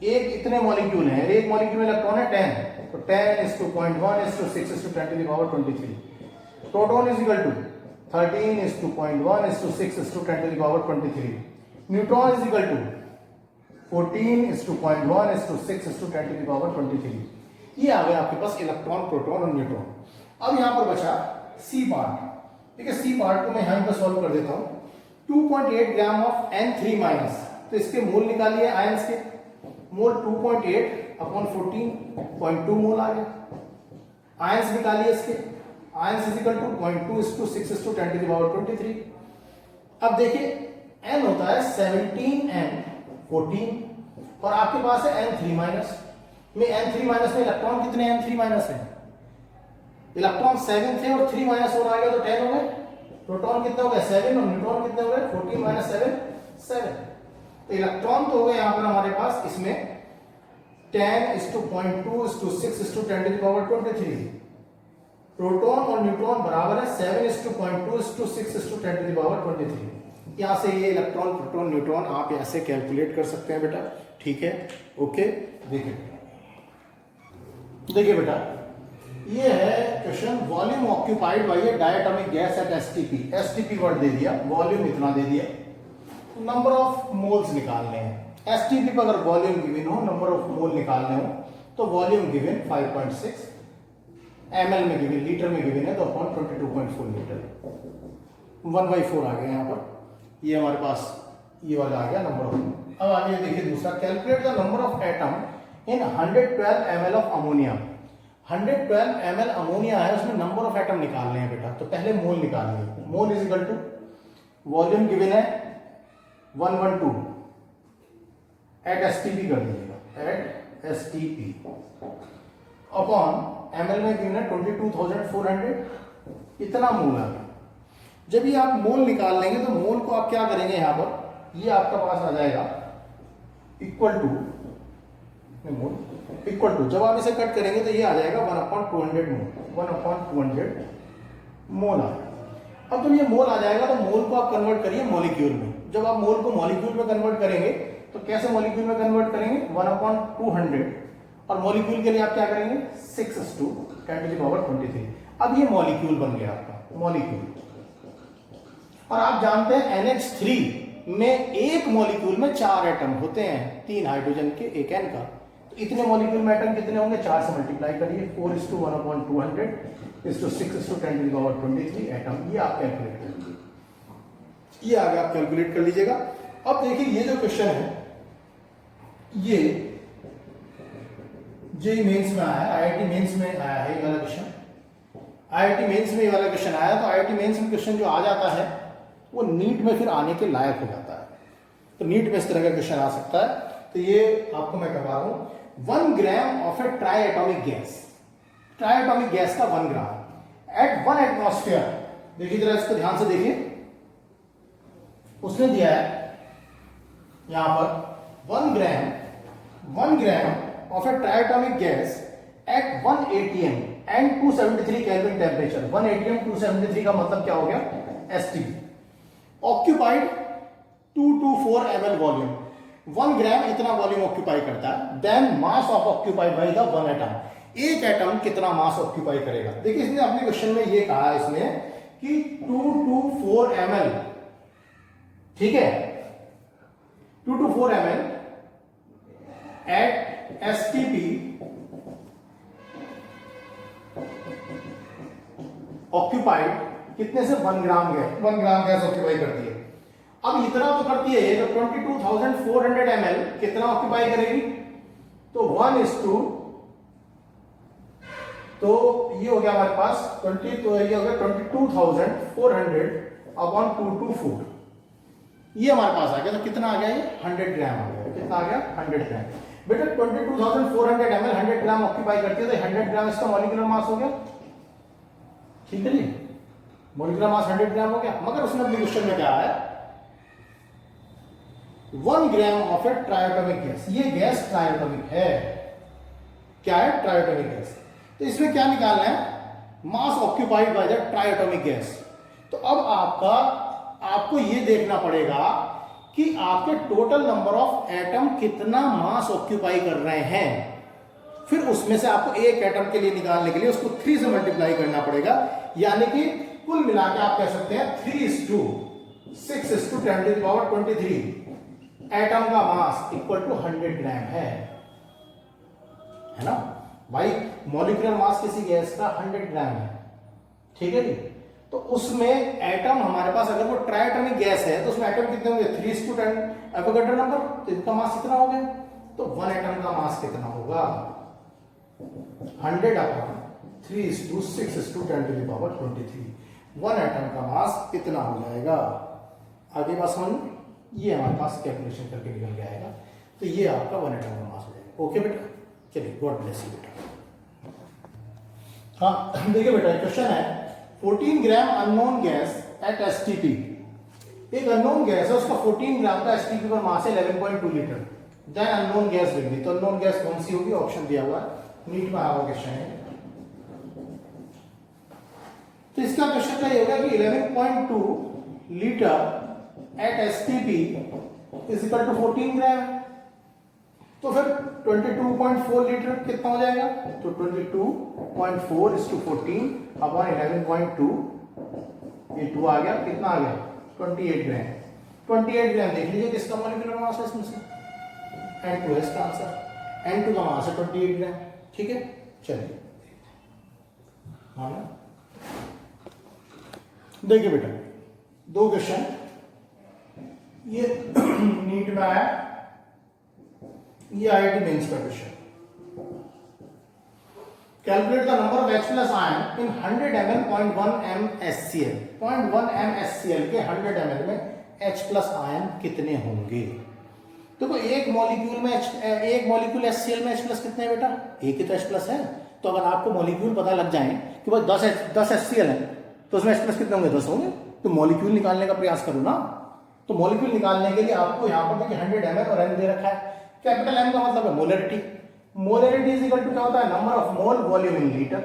एक इतने मॉलिक्यूल हैं, एक मॉलिक्यूल में इलेक्ट्रॉन है 10, तो 10:0.1:6:10⁻23। Proton is equal to 13:0.1:6:10⁻23। Neutron is equal to 14:0.1:6:10⁻23। ये आ गया आपके पास इलेक्ट्रॉन, प्रोटॉन और न्यूट्रॉन। अब यहां पर बचा सी पार्ट। ठीक है, सी पार्ट को मैं यहां पर सॉल्व कर देता हूं। 2.8 ग्राम ऑफ N3-, तो इसके मोल निकालिए आयंस के, मोल 2.8/14.2 मोल आ गया। आयंस निकालिए इसके, आयंस इज इक्वल टू 0.2:6:10⁻23। अब देखिए N होता है 17N14 और आपके पास है N3-, में N3- में इलेक्ट्रॉन कितने N3- है, इलेक्ट्रॉन 7 थे और 3- और आ गया तो 10 हो गए। प्रोटॉन कितने हो गए 7 और न्यूट्रॉन कितने हो गए 14 - 7 7। तो इलेक्ट्रॉन तो हो गए यहां पर हमारे पास इसमें 10:2:6:10⁻23। प्रोटॉन और न्यूट्रॉन बराबर है 7:2:6:10⁻23। यहां से ये इलेक्ट्रॉन, प्रोटॉन, न्यूट्रॉन आप ऐसे कैलकुलेट कर सकते हैं बेटा। ठीक है, ओके। देखिए बेटा, ये है question, volume occupied by a diatomic gas at STP. STP word दे दिया, वॉल्यूम इतना दे दिया, नंबर ऑफ मोल्स निकालने हैं। एसटीपी पर अगर वॉल्यूम गिवन हो, नंबर ऑफ मोल निकालने हो, तो वॉल्यूम गिवन 5.6, ml में गिवन, लीटर में गिवन है तो अपॉन 22.4 लीटर, 1/4 आ गया यहाँ पर। ये हमारे पास ये वाला आ गया नंबर ऑफ। अब आगे देखिए दूसरा, calculate the number of atom in 112 ml of ammonia. 112 ml ammonia है, उसमें नंबर ऑफ एटम निकालने हैं बेटा। तो पहले मोल निकालिए, mole is equal to, volume given है 112, एट एसटीपी कर दीजिएगा, एट एसटीपी अपॉन ml में गिवन है 22,400, इतना मोल आ गया। जब ये आप मोल निकाल लेंगे तो मोल को आप क्या करेंगे, यहां पर ये आपका पास आ जाएगा equal to, mole equal to, जब आप इसे कट करेंगे तो ये आ जाएगा 1/200 मोल, 1/200 मोल आ जाएगा। अब जब ये मोल आ जाएगा तो मोल को आप कन्वर्ट करिए मॉलिक्यूल में। जब आप मोल को मॉलिक्यूल में कन्वर्ट करेंगे तो कैसे मॉलिक्यूल में कन्वर्ट करेंगे, 1/200, और मॉलिक्यूल के लिए आप क्या करेंगे 6:10⁻23। अब ये मॉलिक्यूल बन गया आपका मॉलिक्यूल। और आप जानते हैं NH3 में एक मॉलिक्यूल में 4 एटम होते हैं, 3 हाइड्रोजन के, 1 N का। तो इतने मॉलिक्यूल में एटम कितने होंगे, 4 से मल्टीप्लाई करिए, 4:1/200 6:10⁻23 एटम। ये आप कैलकुलेट कर लीजिए, ये आगे आप कैलकुलेट कर लीजिएगा। अब देखिए ये जो क्वेश्चन है ये जेईई मेंस में आया है, आईआईटी मेंस में आया है ये वाला क्वेश्चन। आईआईटी मेंस में ये वाला क्वेश्चन आया, तो आईआईटी मेंस में क्वेश्चन जो आ जाता है वो नीट में फिर आने के लायक हो जाता है। तो नीट में इस तरह का क्वेश्चन आ सकता है। तो ये आपको मैं करवा रहा हूं, 1 gram of a triatomic gas, try atomic gas का 1 ग्राम एट 1 एटमॉस्फेयर। देखिए जरा इसको ध्यान से देखिए, उसने दिया है यहां पर 1 gram of a triatomic gas at 1 atm and 273 kelvin temperature. 1 atm 273 का मतलब क्या हो गया, ST. Occupied 224 ml volume, 1 gram इतना वॉल्यूम ऑक्यूपाई करता है। Then mass of occupied by the 1 atom, एक एटम कितना मास ऑक्यूपाई करेगा। देखिए इसने अपने क्वेश्चन में ये कहा है इसमें कि 224 ml, ठीक है, 224 ml एट एसटीपी ऑक्यूपाइड कितने से 1 ग्राम गैस, 1 ग्राम गैस ऑक्यूपाई करती है। अब इतना तो करती है ये, तो 22,400 ml कितना ऑक्यूपाई करेगी, तो 1:6 तो ये हो गया हमारे पास 20, तो ये हो गया 22,400 अपॉन 224, ये हमारे पास आ गया। तो कितना आ गया ये 100 ग्राम आ गया। कितना आ गया 100 ग्राम। बेटा 22,400 ml 100 ग्राम ऑक्यूपाई करती है, तो 100 ग्राम इसका मॉलिक्यूलर मास हो गया। ठीक है जी, मॉलिक्यूलर मास 100 ग्राम हो गया। मगर उसने अपने क्वेश्चन में क्या है 1 ग्राम ऑफ ए ट्रायोटॉमिक गैस, ये गैस ट्रायोटॉमिक है। क्या है ट्रायोटॉमिक गैस। तो इसमें क्या निकालना है मास ऑक्यूपाइड बाय द ट्रायोटॉमिक गैस। तो अब आपको ये देखना पड़ेगा कि आपके टोटल नंबर ऑफ एटम कितना मास ऑक्यूपाई कर रहे हैं। फिर उसमें से आपको एक एटम के लिए निकालने के लिए उसको 3 से मल्टीप्लाई करना पड़ेगा, यानी कि कुल मिला के आप कह सकते हैं 3:6:10⁻23 एटम का मास इक्वल टू 100 ग्राम है ना भाई। मॉलिक्यूलर मास किसी गैस का 100 ग्राम है। ठीक है जी। तो उसमें एटम हमारे पास अगर वो ट्रायोटॉमिक गैस है तो उसमें एटम कितने होंगे 3:10 एवोगैड्रो नंबर। तो इनका मास कितना हो गया, तो 1 एटम का मास कितना होगा 100 अपॉन 3:6:10⁻23। 1 एटम का मास कितना हो जाएगा। आगे बात समझ, ये हमारे पास कैलकुलेशन करके निकल के आएगा। तो ये आपका 1 एटम का मास हो जाएगा। ओके बेटा, चलिए गॉड ब्लेस यू बेटा। हाँ देखिए बेटा क्वेश्चन है 14 ग्राम अननोन गैस एट एसटीपी। एक अननोन गैस है, उसका 14 ग्राम का एसटीपी पर मास है 11.2 लीटर। देन अननोन गैस लिख दी। तो अननोन गैस कौन सी होगी, ऑप्शन दिया हुआ है, नीट में आया हुआ क्वेश्चन है। तो इसका क्वेश्चन क्या होगा कि 11.2 litre at STP is equal to 14 gram. तो फिर 22.4 लीटर कितना हो जाएगा, तो 22.4:14 अपॉन 11.2, ये 2 आ गया। कितना आ गया 28 ग्राम। 28 ग्राम देख लीजिए किसका मॉलिक्यूलर मास है इसमें से, N2 है इसका आंसर। N2 का मास है 28 ग्राम। ठीक है, चलिए हाँ ना। देखिए बेटा 2 क्वेश्चन ये नीट में आया, ये IIT मेंस का question. Calculate the number of H plus ion in 100 ml 0.1 m HCl। 0.1 m HCl के 100 ml में H प्लस आयन कितने होंगे। तो एक मॉलिक्यूल में एक मॉलिक्यूल HCl में H प्लस कितने हैं बेटा, एक ही तो H प्लस है। तो अगर आपको मॉलिक्यूल पता लग जाए कि भाई 10 HCl है तो उसमें H प्लस कितने होंगे, 10 होंगे। तो मॉलिक्यूल निकालने का प्रयास करो ना। तो मॉलिक्यूल निकालने के लिए आपको यहाँ पर देखिए 100 ml और n दे रखा है। कैपिटल M का मतलब है molarity. Molarity is equal to क्या होता है, number of mole volume in litre.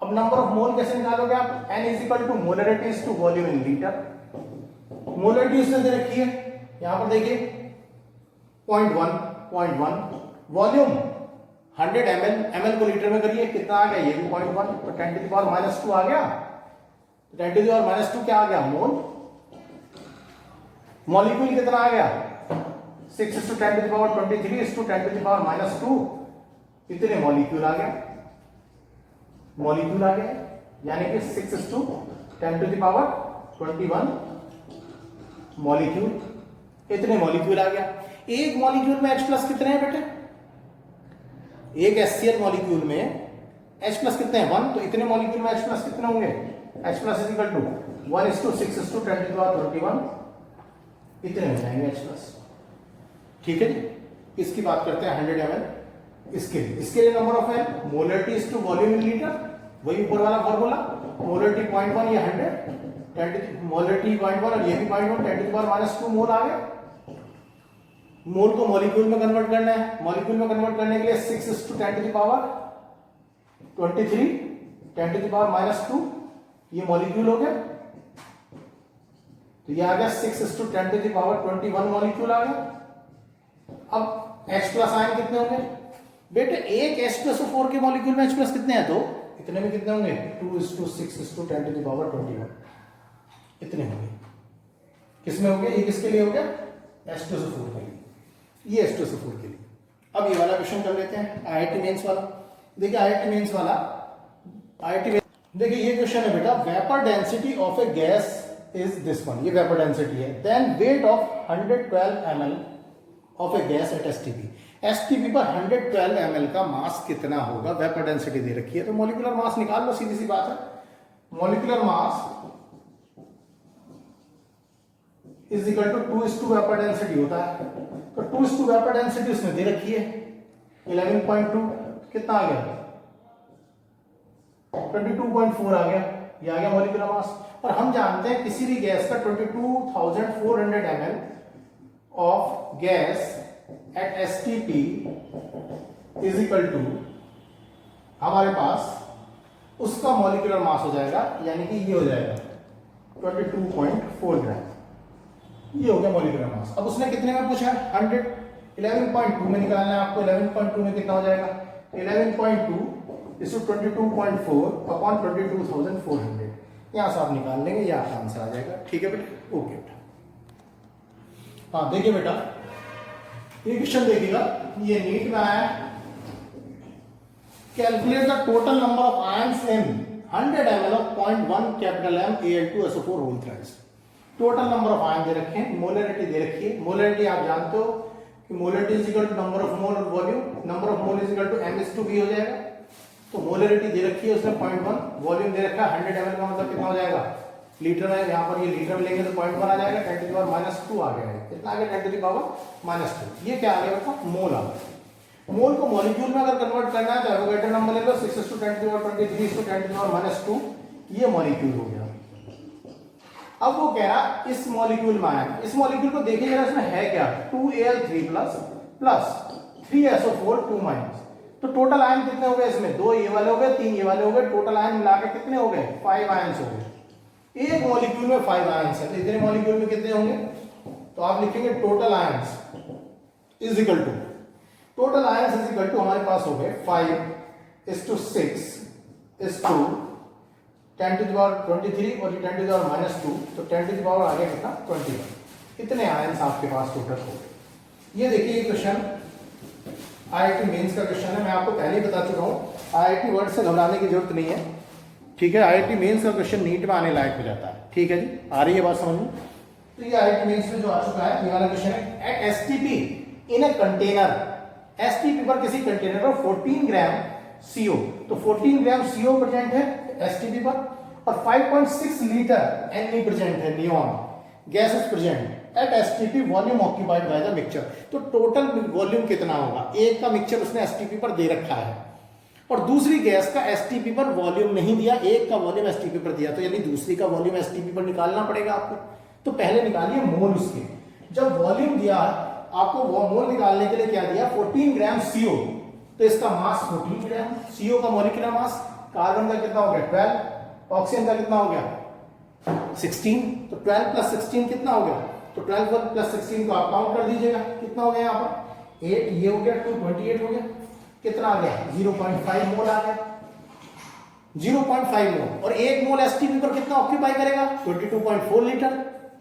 अब नंबर ऑफ मोल कैसे निकालोगे आप, n is equal to molarity is to volume in litre. Molarity उसने दे रखी है यहां पर देखिए 0.1 वॉल्यूम 100 ml को लीटर में करिए कितना आ गया, ये भी 0.1, तो 10⁻² आ गया। 10⁻² क्या आ गया, मोल। मॉलिक्यूल कितना आ गया 6:10⁻23:10⁻², इतने मॉलिक्यूल आ गया। मॉलिक्यूल आ गया यानी कि 6:10⁻21 मॉलिक्यूल, इतने मॉलिक्यूल आ गया। एक मॉलिक्यूल में H प्लस कितने हैं बेटे, एक HCl मॉलिक्यूल में H प्लस कितने हैं 1, तो इतने मॉलिक्यूल में H प्लस कितने होंगे, H plus is equal to 1:6:10⁻21, इतने हो जाएंगे H प्लस। ठीक है जी, इसकी बात करते हैं 100 ml। इसके लिए नंबर ऑफ है molarity is to volume in litre, वही ऊपर वाला फॉर्मूला। मोलरिटी 0.1 ये 100, मोलरिटी 0.1 और ये भी 0.1, 10⁻² मोल आ गया। मोल को मॉलिक्यूल में कन्वर्ट करना है। मॉलिक्यूल में कन्वर्ट करने के लिए 6:10⁻23 10⁻², ये मॉलिक्यूल हो गया। तो ये आ गया 6:10⁻21 मॉलिक्यूल आ गया। अब H प्लस आयन कितने होंगे बेटे, एक H+O4 के मॉलिक्यूल में H प्लस कितने हैं, तो इतने में कितने होंगे 2:6:10⁻21, इतने होंगे। किसमें होंगे, ये किसके लिए हो गया H+O4 के लिए, ये H+O4 के लिए। अब ये वाला क्वेश्चन कर लेते हैं IIT मेंस वाला। देखिए IIT मेंस वाला, देखिए ये क्वेश्चन है बेटा, vapour density of a gas is this one, ये वेपर डेंसिटी है। Then weight of 112 ml of a gas at STP. STP पर 112 ml का मास कितना होगा, वेपर डेंसिटी दे रखी है, तो मॉलिक्यूलर मास निकाल लो, सीधी सी बात है। Molecular mass is equal to 2:2 vapour density होता है, तो 2:2 वेपर डेंसिटी उसमें दे रखी है 11.2, कितना आ गया 22.4 आ गया, ये आ गया मॉलिक्यूलर मास। और हम जानते हैं किसी भी गैस का 22,400 ml of gas at STP is equal to हमारे पास उसका मॉलिक्यूलर मास हो जाएगा, यानी कि ये हो जाएगा 22.4 ग्राम, ये हो गया मॉलिक्यूलर मास। अब उसने कितने में पूछा है 100, 11.2 में निकालना है आपको। 11.2 में कितना हो जाएगा 11.2 इस 22.4 अपॉन 22,400, यहां से आप निकाल लेंगे, ये आपका आंसर आ जाएगा। ठीक है बेटा, ओके बेटा। हाँ देखिए बेटा, ये क्वेश्चन देखिएगा, ये नीट में आया है। Calculate the total number of ions in 100 ml of 0.1 capital M Al2SO4 whole thrice. Total number of ion दे रखे हैं, मोलरिटी दे रखी है। मोलरिटी आप जानते हो कि molarity is equal to number of mole और volume, number of mole is equal to M/V हो जाएगा। तो मोलरिटी दे रखी है उसने 0.1, वॉल्यूम दे रखा है 100 ml का मतलब कितना हो जाएगा लीटर में, यहाँ पर ये लीटर में लेंगे तो 0.1 आ जाएगा, 10 to the power -2 आ गया है। कितना आ गया 10 to the power -2, ये क्या आ गया बेटा मोल आ गया। मोल को मॉलिक्यूल में अगर कन्वर्ट करना है तो एवोगैड्रो नंबर ले लो 6 to 10 to the power 23 to 10 to the power -2, ये मॉलिक्यूल हो गया। अब वो कह रहा इस मॉलिक्यूल में आया, इस मॉलिक्यूल को देखिए जरा, इसमें है क्या 2Al3 प्लस 3SO4 2-, तो टोटल आयन कितने हो गए इसमें, 2 ये वाले हो गए, 3 ये वाले हो गए, टोटल आयन मिलाकर कितने हो गए 5 आयंस हो गए। एक मॉलिक्यूल में 5 आयंस है, तो इतने मॉलिक्यूल में कितने होंगे, तो आप लिखेंगे total ions is equal to, total ions is equal to हमारे पास हो गए 5:6 is to 10 to the power 23 और ये 10 to the power -2, तो 10 to the power आ गया कितना 21, इतने आयंस आपके पास टोटल हो गए। ये देखिए ये क्वेश्चन आईआईटी मेंस का क्वेश्चन है, मैं आपको पहले ही बता चुका हूं, आईआईटी वर्ड से घबराने की जरूरत नहीं है। ठीक है, आईआईटी मेंस का क्वेश्चन नीट में आने लायक हो जाता है। ठीक है जी, आ रही है बात समझ में। तो ये आईआईटी मेंस में जो आ चुका है, ये वाला क्वेश्चन है at STP in a container, STP पर किसी कंटेनर में 14 ग्राम CO, तो 14 ग्राम CO प्रेजेंट है एसटीपी पर, और 5.6 लीटर Ne प्रेजेंट है, neon gas is present at STP, volume occupied by the mixture. तो टोटल वॉल्यूम कितना होगा, एक का मिक्सचर उसने एसटीपी पर दे रखा है और दूसरी गैस का एसटीपी पर वॉल्यूम नहीं दिया, एक का वॉल्यूम एसटीपी पर दिया, तो यानी दूसरी का वॉल्यूम एसटीपी पर निकालना पड़ेगा आपको। तो पहले निकालिए मोल उसके, जब वॉल्यूम दिया आपको, वो मोल निकालने के लिए क्या दिया 14 ग्राम CO, तो इसका मास 14 ग्राम, CO का मॉलिक्यूलर मास, कार्बन का कितना हो गया 12, ऑक्सीजन का कितना हो गया 16, तो 12 + 16 कितना हो गया, तो 12 + 16 को आप काउंट कर दीजिएगा, कितना हो गया यहाँ पर 8, ये हो गया 228 हो गया, कितना आ गया 0.5 मोल आ गया, 0.5 मोल। और एक मोल एसटीपी पर कितना ऑक्यूपाई करेगा 22.4 लीटर,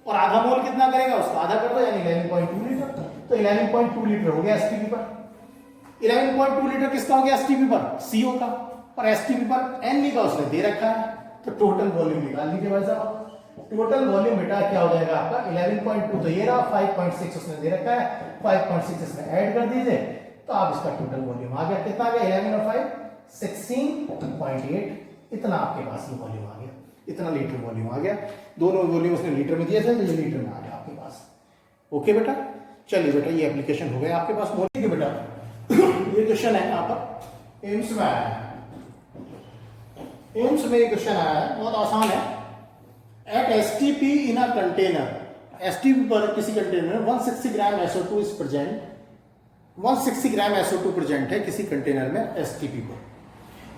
और आधा मोल कितना करेगा उसका आधा कर दो, यानी 11.2 लीटर, तो 11.2 लीटर हो गया एसटीपी पर। 11.2 लीटर किसका हो गया एसटीपी पर CO का, और एसटीपी पर Ne का उसने दे रखा है, तो टोटल वॉल्यूम निकाल लीजिए भाई साहब। टोटल वॉल्यूम बेटा क्या हो जाएगा आपका 11.2, तो ये रहा 5.6 उसने दे रखा है, 5.6 इसमें ऐड कर दीजिए, तो आप इसका टोटल वॉल्यूम आ गया, कितना आ गया 11 और 5 16.8, इतना आपके पास ये वॉल्यूम आ गया, इतना लीटर वॉल्यूम आ गया। दोनों वॉल्यूम उसने लीटर में दिए थे, तो ये लीटर में आ गया आपके पास। ओके बेटा, चलिए बेटा ये एप्लीकेशन हो गया आपके पास। ठीक है बेटा, ये क्वेश्चन है यहाँ पर एम्स में आया है, एम्स में ये क्वेश्चन आया है, बहुत आसान है। At STP in a container, STP पर किसी कंटेनर में 160 gram SO2 is present, 160 gram SO2 present है किसी कंटेनर में एसटीपी पर।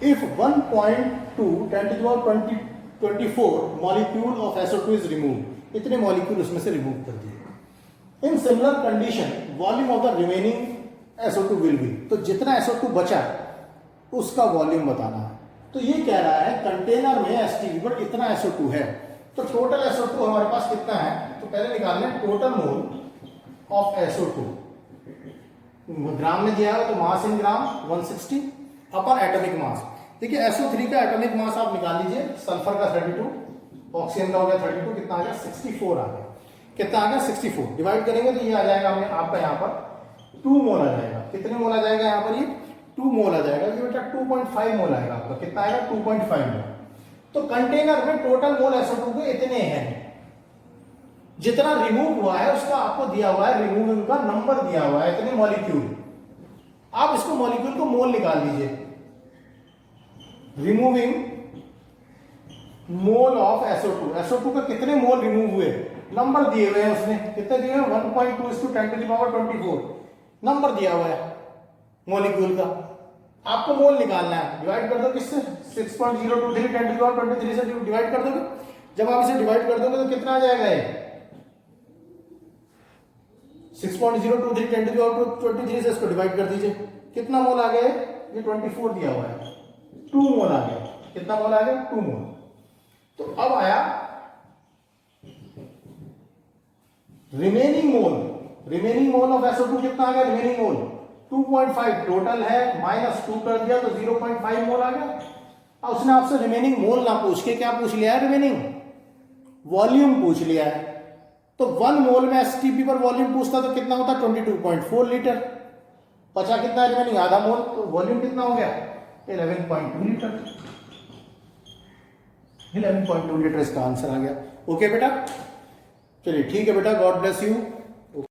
If 1.2 10 to the power 24 molecule of SO2 is remove, इतने मॉलिक्यूल उसमें से रिमूव कर दिए। In similar condition volume of the remaining SO2 will be, तो जितना SO2 बचा उसका वॉल्यूम बताना है। तो ये कह रहा है कंटेनर में एसटीपी पर इतना SO2 है, तो टोटल SO2 हमारे पास कितना है, तो पहले निकाल लें टोटल मोल ऑफ SO2, ग्राम में दिया है तो mass in gram 160 upon atomic mass. देखिए SO3 का एटॉमिक मास आप निकाल लीजिए, सल्फर का 32, ऑक्सीजन का हो गया 32, कितना आ गया 64 आ गया, कितना आ गया 64, डिवाइड करेंगे तो ये आ जाएगा हमें आपका यहाँ पर 2 मोल आ जाएगा। कितने मोल आ जाएगा यहाँ पर? ये 2 मोल आ जाएगा। ये बेटा 2.5 मोल आएगा आपका। कितना आएगा? 2.5 मोल। तो कंटेनर में टोटल मोल SO2 के इतने हैं। जितना रिमूव हुआ है उसका आपको दिया हुआ है, रिमूविंग का नंबर दिया हुआ है, इतने मॉलिक्यूल। आप इसको मॉलिक्यूल को मोल निकाल लीजिए। Removing mole of SO2, SO2 का कितने मोल रिमूव हुए, नंबर दिए हुए हैं उसने। कितने दिए हैं? 1.2 × 10⁻²4 नंबर दिया हुआ है मॉलिक्यूल का। आपको मोल निकालना है। डिवाइड कर दो किससे? 6.023 10⁻23 से डिवाइड कर दोगे। जब आप इसे डिवाइड कर दोगे तो कितना आ जाएगा? ये 6.023 10⁻23 से इसको डिवाइड कर दीजिए। कितना मोल आ गया? ये 24 दिया हुआ है। 2 मोल आ गया। कितना मोल आ गया? 2 मोल। तो अब आया remaining mole. Remaining mole of SO2 कितना आ गया? रिमेनिंग मोल 2.5 टोटल है, -2 कर दिया तो 0.5 मोल आ गया। अब उसने आपसे रिमेनिंग मोल ना पूछ के क्या पूछ लिया है? रिमेनिंग वॉल्यूम पूछ लिया है। तो 1 मोल में STP पर वॉल्यूम पूछता तो कितना होता? 22.4 लीटर। बचा कितना रिमेनिंग? आधा मोल। तो वॉल्यूम कितना हो गया? 11.2 लीटर। 11.2 लीटर इसका आंसर आ गया। ओके बेटा, चलिए ठीक है बेटा, गॉड ब्लेस यू।